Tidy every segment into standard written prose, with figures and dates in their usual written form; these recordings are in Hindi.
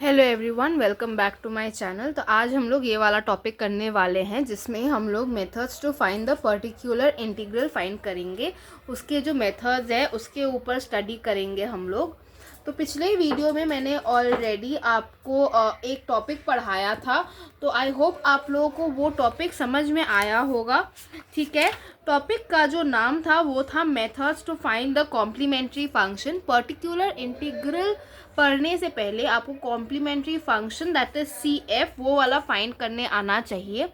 Hello everyone, welcome back to my channel. तो आज हम लोग ये वाला टॉपिक करने वाले हैं जिसमें हम लोग methods to find the particular integral find करेंगे। उसके जो मेथड्स है उसके ऊपर स्टडी करेंगे हम लोग। तो पिछले वीडियो में मैंने ऑलरेडी आपको एक टॉपिक पढ़ाया था, तो आई होप आप लोगों को वो टॉपिक समझ में आया होगा। ठीक है, टॉपिक का जो नाम था वो था methods to find the complementary function. Particular integral पढ़ने से पहले आपको complementary function that is C F वो वाला फाइंड करने आना चाहिए।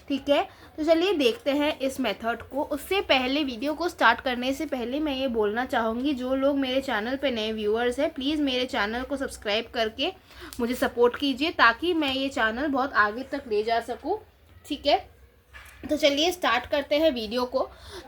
ठीक है, तो चलिए देखते हैं इस मेथड को। उससे पहले, वीडियो को स्टार्ट करने से पहले मैं ये बोलना चाहूँगी, जो लोग मेरे चैनल पे नए व्यूअर्स हैं प्लीज़ मेरे चैनल को सब्सक्राइब करके मुझे सपोर्ट कीजिए ताकि मैं ये चैनल बहुत आगे तक ले जा सकूँ। ठीक है, तो चलिए स्टार्ट करते हैं वीडियो को।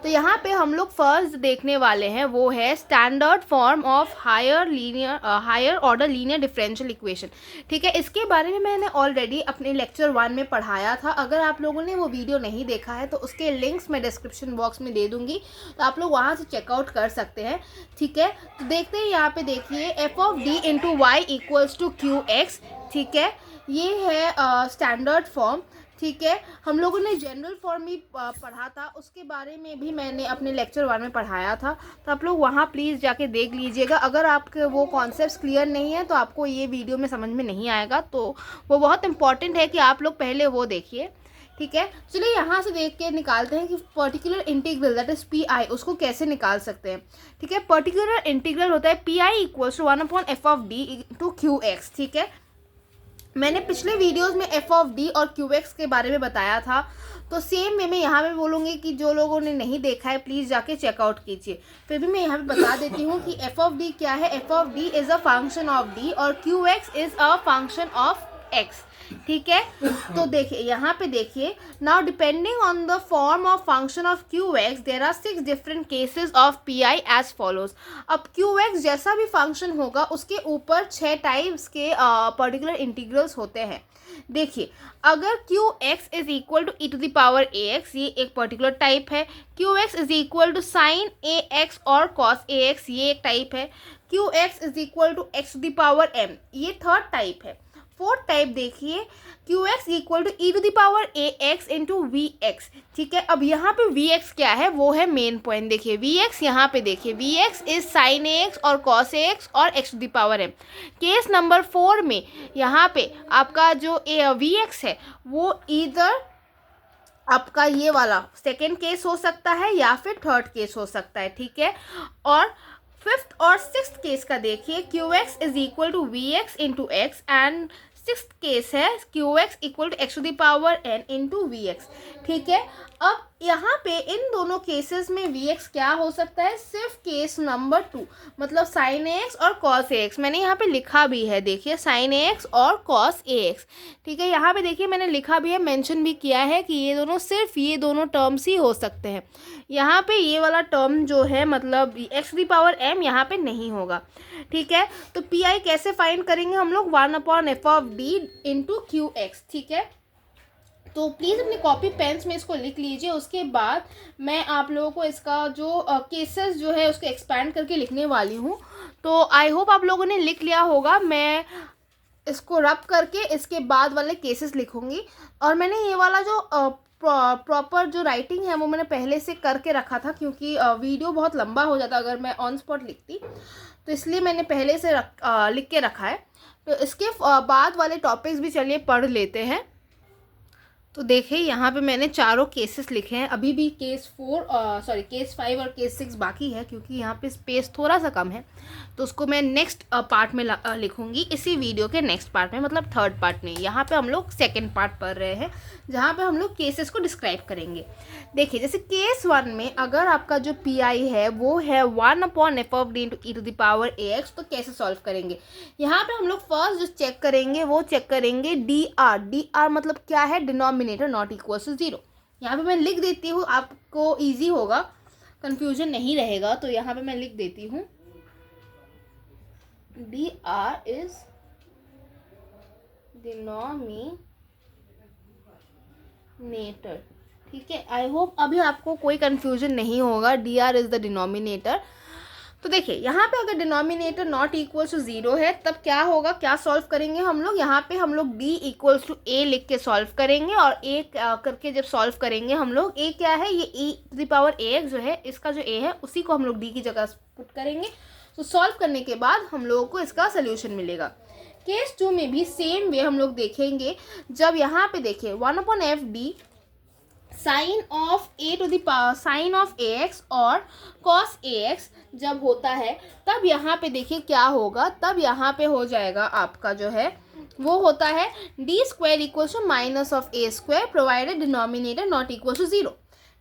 तो यहाँ पे हम लोग फर्स्ट देखने वाले हैं वो है standard form of higher order linear differential equation. ठीक है, इसके बारे में मैंने ऑलरेडी अपने लेक्चर 1 में पढ़ाया था। अगर आप लोगों ने वो वीडियो नहीं देखा है तो उसके लिंक्स मैं डिस्क्रिप्शन बॉक्स में दे दूँगी, तो आप लोग वहाँ से चेकआउट कर सकते हैं। ठीक है, तो देखते हैं यहाँ पे देखिए F of D into Y equals to Q X. ठीक है, ये है स्टैंडर्ड फॉर्म। ठीक है, हम लोगों ने जनरल फॉर्म भी पढ़ा था, उसके बारे में भी मैंने अपने लेक्चर 1 में पढ़ाया था, तो आप लोग वहाँ प्लीज़ जाके देख लीजिएगा। अगर आपके वो कॉन्सेप्ट्स क्लियर नहीं है तो आपको ये वीडियो में समझ में नहीं आएगा, तो वो बहुत इंपॉर्टेंट है कि आप लोग पहले वो देखिए। ठीक है, चलिए यहाँ से देख के निकालते हैं कि particular integral that is P I उसको कैसे निकाल सकते हैं। ठीक है, पर्टिकुलर इंटीग्रल होता है P I equals to 1/f of D to Q X. ठीक है, मैंने पिछले वीडियोस में एफ ऑफ डी और क्यू एक्स के बारे में बताया था, तो सेम वे मैं यहाँ पे बोलूँगी कि जो लोगों ने नहीं देखा है प्लीज़ जाके चेकआउट कीजिए। फिर भी मैं यहाँ पे बता देती हूँ कि एफ ऑफ डी क्या है। F of D is a function of D और Q X is a function of X. ठीक है, तो देखिए यहाँ पे देखिए, now depending on the form of function of Q X there are 6 different cases of P I as follows. अब क्यू एक्स जैसा भी फंक्शन होगा उसके ऊपर 6 टाइप्स के पर्टिकुलर इंटीग्रल्स होते हैं। देखिए, अगर Q X is equal to E to the power A X, ये एक पर्टिकुलर टाइप है। Q X is equal to sine A X और कॉस ए एक्स, ये एक टाइप है। Q X is equal to X to the power M, ये थर्ड टाइप है। फोर्थ टाइप देखिए, Q X equal to E to the power A X into V X. ठीक है, अब यहाँ पे वी एक्स क्या है, वो है मेन पॉइंट। देखिए वी एक्स यहाँ पे देखिए, V X is sine A X और कॉस ए एक्स और X to the power M. Case number 4 में यहाँ पे आपका जो वी एक्स है वो इधर आपका ये वाला सेकेंड केस हो सकता है या फिर थर्ड केस हो सकता है। ठीक है, और फिफ्थ और सिक्स्थ केस का देखिए, Q X is equal to V X into X and sixth case है Q X equal to X to the power N into V X. ठीक है, अब यहाँ पे इन दोनों केसेस में वी एक्स क्या हो सकता है, सिर्फ केस नंबर 2 मतलब साइन ए एक्स और कॉस ए एक्स। मैंने यहाँ पे लिखा भी है, देखिए साइन ए एक्स और कॉस ए एक्स। ठीक है, यहाँ पे देखिए मैंने लिखा भी है, मेंशन भी किया है कि ये दोनों सिर्फ ये दोनों टर्म्स ही हो सकते हैं। यहाँ पे ये वाला टर्म जो है मतलब X to the power M यहाँ पे नहीं होगा। ठीक है, तो पी आई कैसे फाइंड करेंगे हम लोग, 1/f of D into Q X. ठीक है, तो प्लीज़ अपने कॉपी पेन्स में इसको लिख लीजिए। उसके बाद मैं आप लोगों को इसका जो केसेस जो है उसको एक्सपैंड करके लिखने वाली हूँ। तो आई होप आप लोगों ने लिख लिया होगा। मैं इसको रब करके इसके बाद वाले केसेस लिखूँगी। और मैंने ये वाला जो प्रॉपर जो राइटिंग है वो मैंने पहले से करके रखा था, क्योंकि वीडियो बहुत लंबा हो जाता अगर मैं ऑन स्पॉट लिखती, तो इसलिए मैंने पहले से लिख के रखा है। तो इसके बाद वाले टॉपिक्स भी चलिए पढ़ लेते हैं। तो देखिए यहाँ पे मैंने चारों केसेस लिखे हैं। अभी भी केस 5 और केस 6 बाकी है, क्योंकि यहाँ पे स्पेस थोड़ा सा कम है, तो उसको मैं नेक्स्ट पार्ट में लिखूँगी, इसी वीडियो के नेक्स्ट पार्ट में, मतलब थर्ड पार्ट में। यहाँ पे हम लोग सेकेंड पार्ट पढ़ रहे हैं जहाँ पे हम लोग केसेस को डिस्क्राइब करेंगे। देखिए, जैसे केस 1 में अगर आपका जो पी आई है वो है 1/f of D into E to the power A X, तो कैसे सॉल्व करेंगे। यहाँ पे हम लोग फर्स्ट जो चेक करेंगे वो चेक करेंगे डी आर। डी आर मतलब क्या है, डिनोमिनेटर नॉट इक्वल टू 0। यहाँ पे मैं लिख देती हूँ, आपको ईजी होगा, कंफ्यूजन नहीं रहेगा। तो यहाँ पे मैं लिख देती हूँ डी आर इज डिनोमिनेटर। ठीक है, आई होप अभी आपको कोई कंफ्यूजन नहीं होगा। D R is the denominator. तो देखिए यहाँ पे अगर डिनोमिनेटर नॉट इक्वल टू 0 है तब क्या होगा, क्या सॉल्व करेंगे हम लोग, यहाँ पे हम लोग d इक्वल्स टू a लिख के सॉल्व करेंगे, और a करके जब सॉल्व करेंगे हम लोग, a क्या है, ये e to the power ax जो है, इसका जो a है उसी को हम लोग d की जगह पुट करेंगे। तो सॉल्व करने के बाद हम लोगों को इसका सोल्यूशन मिलेगा। केस 2 में भी सेम वे हम लोग देखेंगे। जब यहाँ पे देखिए 1/fd sine of a to the power sine of ax और cos ax जब होता है तब यहाँ पे देखिए क्या होगा, तब यहाँ पे हो जाएगा आपका जो है वो होता है d square equal to minus of a square provided denominator not equal to 0।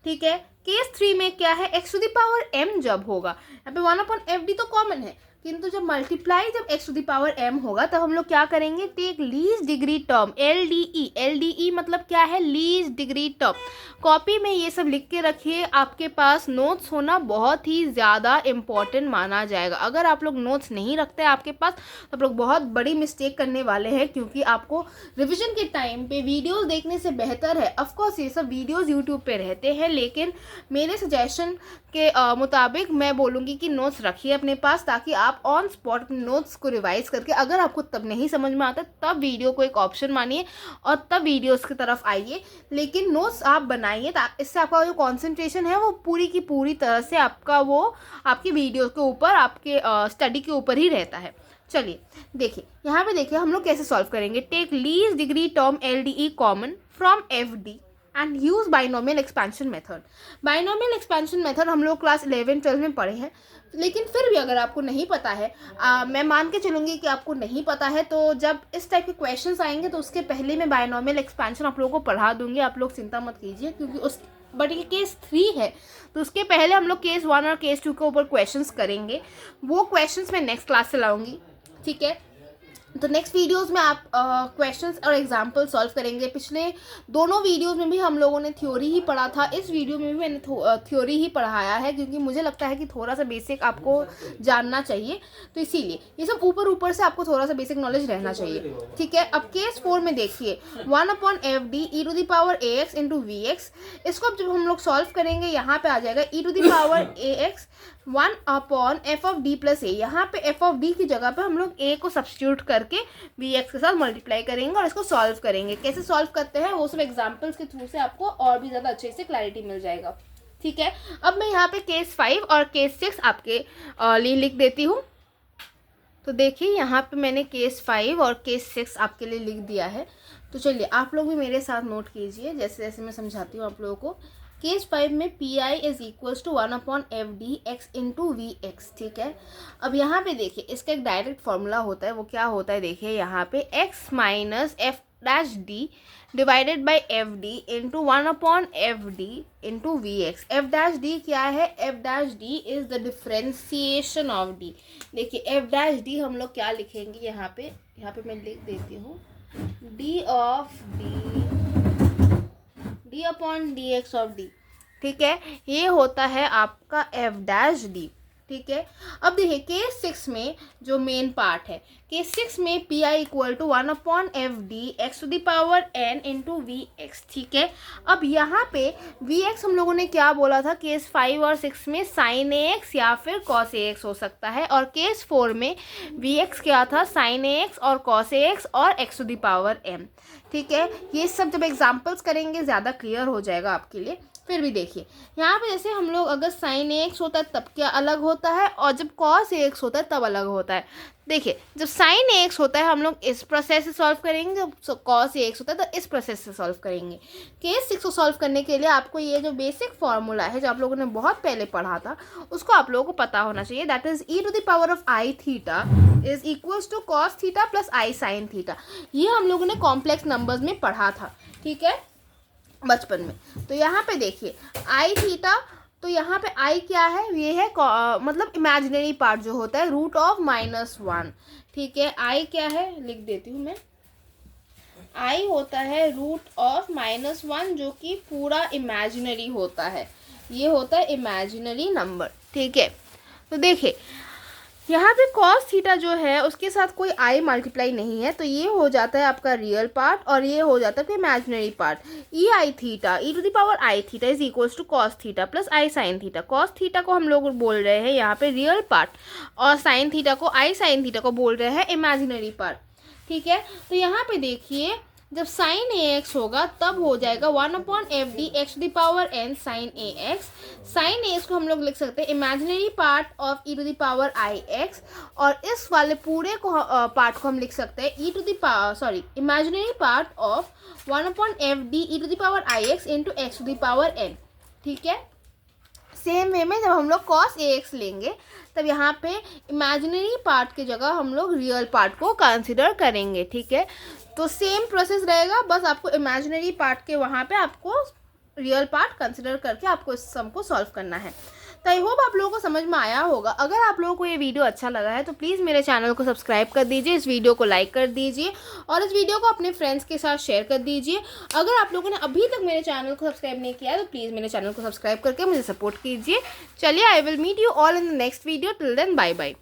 ठीक है। केस 3 में क्या है, x to the power m जब होगा, यहाँ पे 1/fd तो कॉमन है, किंतु जब मल्टीप्लाई जब x to the power m होगा तब हम लोग क्या करेंगे, take least degree term LDE। LDE मतलब क्या है, लीस्ट डिग्री टर्म। कॉपी में ये सब लिख के रखिए, आपके पास नोट्स होना बहुत ही ज़्यादा इम्पॉर्टेंट माना जाएगा। अगर आप लोग नोट्स नहीं रखते आपके पास तो आप लोग बहुत बड़ी मिस्टेक करने वाले हैं, क्योंकि आपको रिविजन के टाइम पे वीडियोस देखने से बेहतर है, ऑफकोर्स ये सब वीडियोस यूट्यूब पे रहते हैं, लेकिन मेरे सजेशन के मुताबिक मैं बोलूँगी कि नोट्स रखिए अपने पास, ताकि आप ऑन स्पॉट अपने नोट्स को रिवाइज करके, अगर आपको तब नहीं समझ में आता तब वीडियो को एक ऑप्शन मानिए और तब वीडियोस की तरफ आइए, लेकिन नोट्स आप बनाइए। इससे आपका जो कंसंट्रेशन है वो पूरी की पूरी तरह से आपका वो आपकी वीडियो के ऊपर, आपके स्टडी के ऊपर ही रहता है। चलिए देखिए यहाँ पे देखिए हम लोग कैसे सॉल्व करेंगे। Take least degree term LDE common from FD and use binomial expansion method. Binomial expansion method हम लोग क्लास 11-12 में पढ़े हैं, लेकिन फिर भी अगर आपको नहीं पता है, मैं मान के चलूँगी कि आपको नहीं पता है, तो जब इस टाइप के क्वेश्चंस आएंगे तो उसके पहले मैं बाइनोमियल एक्सपेंशन आप लोगों को पढ़ा दूंगी, आप लोग चिंता मत कीजिए, क्योंकि उस बट ये केस 3 है तो उसके पहले हम लोग केस 1 और केस 2 के ऊपर क्वेश्चंस करेंगे। वो क्वेश्चंस मैं नेक्स्ट क्लास से लाऊंगी। ठीक है, तो नेक्स्ट वीडियोस में आप क्वेश्चंस और एग्जाम्पल सॉल्व करेंगे। पिछले दोनों वीडियोस में भी हम लोगों ने थ्योरी ही पढ़ा था, इस वीडियो में भी मैंने थ्योरी ही पढ़ाया है, क्योंकि मुझे लगता है कि थोड़ा सा बेसिक आपको जानना चाहिए, तो इसीलिए ये सब ऊपर ऊपर से आपको थोड़ा सा बेसिक नॉलेज रहना चाहिए। ठीक है। अब केस 4 में देखिए 1/fd e to the power ax into vx। इसको अब जब हम लोग सॉल्व करेंगे यहाँ पे आ जाएगा e to the power ax 1/f(d + a। यहाँ पे f(d) की जगह पे हम लोग a को सब्स्टिट्यूट करके vx के साथ मल्टीप्लाई करेंगे और इसको सॉल्व करेंगे। कैसे सॉल्व करते हैं वो सब एग्जांपल्स के थ्रू से आपको और भी ज़्यादा अच्छे से क्लैरिटी मिल जाएगा। ठीक है। अब मैं यहाँ पे केस 5 और केस 6 आपके लिए लिख देती हूँ। तो देखिए यहाँ पे मैंने केस 5 और केस 6 आपके लिए लिख दिया है। तो चलिए आप लोग भी मेरे साथ नोट कीजिए जैसे जैसे मैं समझाती हूँ आप लोगों को। केस 5 में PI is equals to 1/fd x into vx। ठीक है। अब यहाँ पे देखिए इसका एक डायरेक्ट फॉर्मूला होता है, वो क्या होता है देखिए यहाँ पे x minus f' divided by fd into 1/fd into vx। f' क्या है, f' is the differentiation of d। देखिए f' हम लोग क्या लिखेंगे यहाँ पे मैं लिख देती हूँ d of d upon dx of d। ठीक है, ये होता है आपका f'। ठीक है। अब देखिए केस 6 में जो मेन पार्ट है, केस 6 में PI equal to 1/fd x to the power n into vx। ठीक है। अब यहाँ पे vx हम लोगों ने क्या बोला था, केस 5 और 6 में sin ax या फिर cos ax हो सकता है, और केस 4 में vx क्या था, sin ax और cos ax और x to the power m। ठीक है। ये सब जब एग्जाम्पल्स करेंगे ज़्यादा क्लियर हो जाएगा आपके लिए। फिर भी देखिए यहाँ पे जैसे हम लोग अगर sin ax होता है तब क्या अलग होता है, और जब cos ax होता है तब अलग होता है। देखिए जब sin ax होता है हम लोग इस प्रोसेस से सॉल्व करेंगे, जब cos ax होता है तो इस प्रोसेस से सॉल्व करेंगे। केस 6 को सॉल्व करने के लिए आपको ये जो बेसिक फार्मूला है जो आप लोगों ने बहुत पहले पढ़ा था उसको आप लोगों को पता होना चाहिए। That is e to the power of i theta is equals to cos theta plus i sin theta. ये हम लोगों ने कॉम्प्लेक्स नंबर्स में पढ़ा था। ठीक है, बचपन में। तो यहाँ पे देखिए आई थीटा, तो यहाँ पे आई क्या है, ये है मतलब इमेजिनरी पार्ट जो होता है √(-1). ठीक है, आई क्या है लिख देती हूँ मैं, आई होता है √(-1) जो कि पूरा इमेजिनरी होता है, ये होता है इमेजिनरी नंबर। ठीक है। तो देखिए यहाँ पे cos थीटा जो है उसके साथ कोई i मल्टीप्लाई नहीं है, तो ये हो जाता है आपका रियल पार्ट और ये हो जाता है आपका imaginary part. E I theta E to the power I theta is equals to cos theta plus I sine theta. Cos theta को हम लोग बोल रहे हैं यहाँ पे रियल पार्ट और साइन थीटा को आई साइन थीटा को बोल रहे हैं इमेजिनरी पार्ट। ठीक है, तो यहाँ पे देखिए जब साइन ए एक्स होगा तब हो जाएगा 1/f(d x to the power n sine A X. Sine A X को हम लोग लिख सकते हैं imaginary part of e to the power I X, और इस वाले पूरे को पार्ट को हम लिख सकते हैं imaginary part of 1/f(d e to the power I X into X to the power n। ठीक है, सेम वे में जब हम लोग cos ax लेंगे तब यहाँ पे इमेजिनरी पार्ट की जगह हम लोग रियल पार्ट को कंसिडर करेंगे। ठीक है, तो सेम प्रोसेस रहेगा, बस आपको इमेजिनरी पार्ट के वहाँ पे आपको रियल पार्ट कंसिडर करके आपको इस सम को सॉल्व करना है। तो आई होप आप लोगों को समझ में आया होगा। अगर आप लोगों को ये वीडियो अच्छा लगा है तो प्लीज़ मेरे चैनल को सब्सक्राइब कर दीजिए, इस वीडियो को लाइक कर दीजिए और इस वीडियो को अपने फ्रेंड्स के साथ शेयर कर दीजिए। अगर आप लोगों ने अभी तक मेरे चैनल को सब्सक्राइब नहीं किया है तो प्लीज़ मेरे चैनल को सब्सक्राइब करके मुझे सपोर्ट कीजिए। चलिए, I will meet you all in the next video. Till then bye bye.